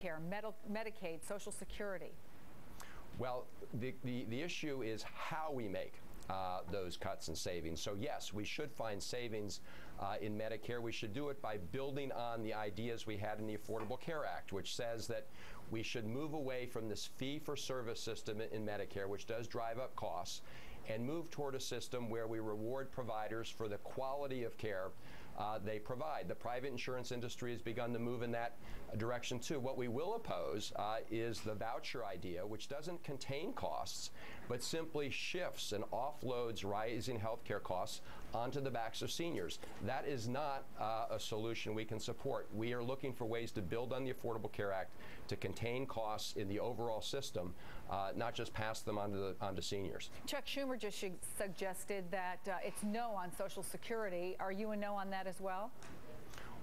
Medicare, Medicaid, Social Security? Well, the issue is how we make those cuts and savings. So yes, we should find savings in Medicare. We should do it by building on the ideas we had in the Affordable Care Act, which says that we should move away from this fee-for-service system in Medicare, which does drive up costs, and move toward a system where we reward providers for the quality of care they provide. The private insurance industry has begun to move in that direction too. What we will oppose is the voucher idea, which doesn't contain costs, but simply shifts and offloads rising health care costs onto the backs of seniors. That is not a solution we can support. We are looking for ways to build on the Affordable Care Act to contain costs in the overall system, not just pass them onto seniors. Chuck Schumer just suggested that it's no on Social Security. Are you a no on that as well?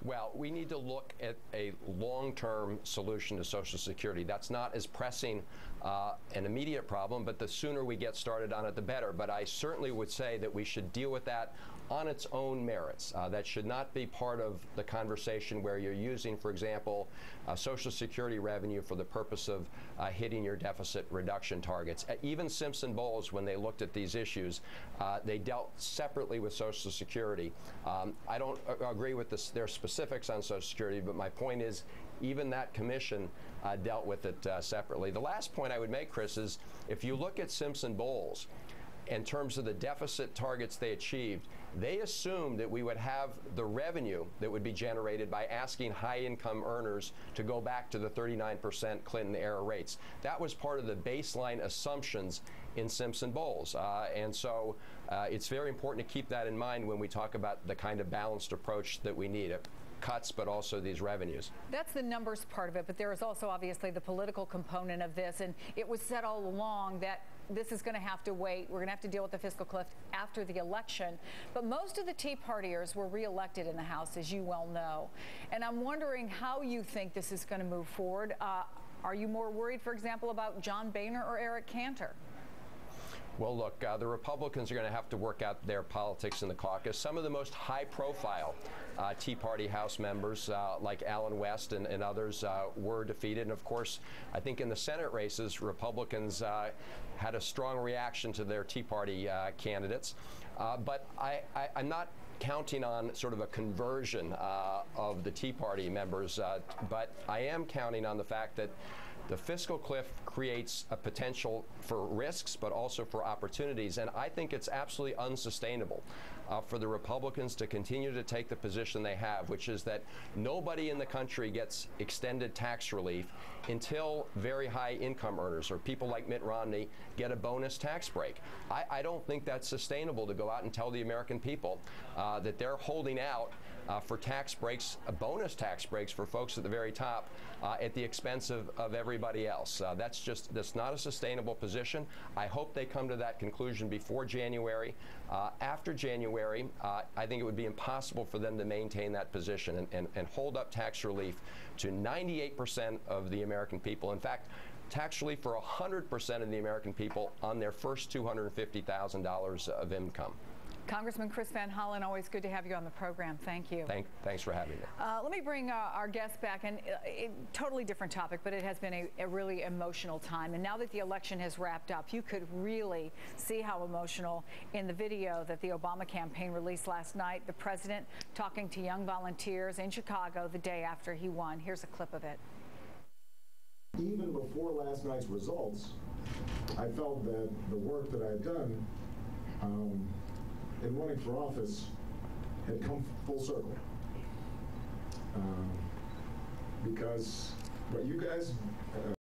Well, we need to look at a long-term solution to Social Security. That's not as pressing an immediate problem, but the sooner we get started on it, the better. But I certainly would say that we should deal with that on its own merits. That should not be part of the conversation where you're using, for example, Social Security revenue for the purpose of hitting your deficit reduction targets. Even Simpson-Bowles, when they looked at these issues, they dealt separately with Social Security. I don't agree with their specifics on Social Security, but my point is even that commission dealt with it separately. The last point I would make, Chris, is if you look at Simpson-Bowles, in terms of the deficit targets they achieved, they assumed that we would have the revenue that would be generated by asking high-income earners to go back to the 39% Clinton-era rates. That was part of the baseline assumptions in Simpson-Bowles. And so it's very important to keep that in mind when we talk about the kind of balanced approach that we need. Cuts, but also these revenues. That's the numbers part of it, but there is also obviously the political component of this, and it was said all along that this is going to have to wait. We're going to have to deal with the fiscal cliff after the election. But most of the Tea Partiers were reelected in the House, as you well know. And I'm wondering how you think this is going to move forward. Are you more worried, for example, about John Boehner or Eric Cantor? Well, look, the Republicans are going to have to work out their politics in the caucus. Some of the most high-profile Tea Party House members, like Allen West and others, were defeated. And, of course, I think in the Senate races, Republicans had a strong reaction to their Tea Party candidates. But I'm not counting on sort of a conversion of the Tea Party members, but I am counting on the fact that the fiscal cliff creates a potential for risks, but also for opportunities. And I think it's absolutely unsustainable for the Republicans to continue to take the position they have, which is that nobody in the country gets extended tax relief until very high income earners or people like Mitt Romney get a bonus tax break. I don't think that's sustainable to go out and tell the American people that they're holding out for tax breaks, bonus tax breaks for folks at the very top at the expense of everybody else. That's not a sustainable position. I hope they come to that conclusion before January. After January, I think it would be impossible for them to maintain that position and hold up tax relief to 98% of the American people. In fact, tax relief for 100% of the American people on their first $250,000 of income. Congressman Chris Van Hollen, always good to have you on the program. Thank you. Thanks for having me. Let me bring our guest back, and a totally different topic, but it has been a really emotional time. And now that the election has wrapped up, you could really see how emotional in the video that the Obama campaign released last night, the president talking to young volunteers in Chicago the day after he won. Here's a clip of it. Even before last night's results, I felt that the work that I had done in running for office had come full circle. Because what you guys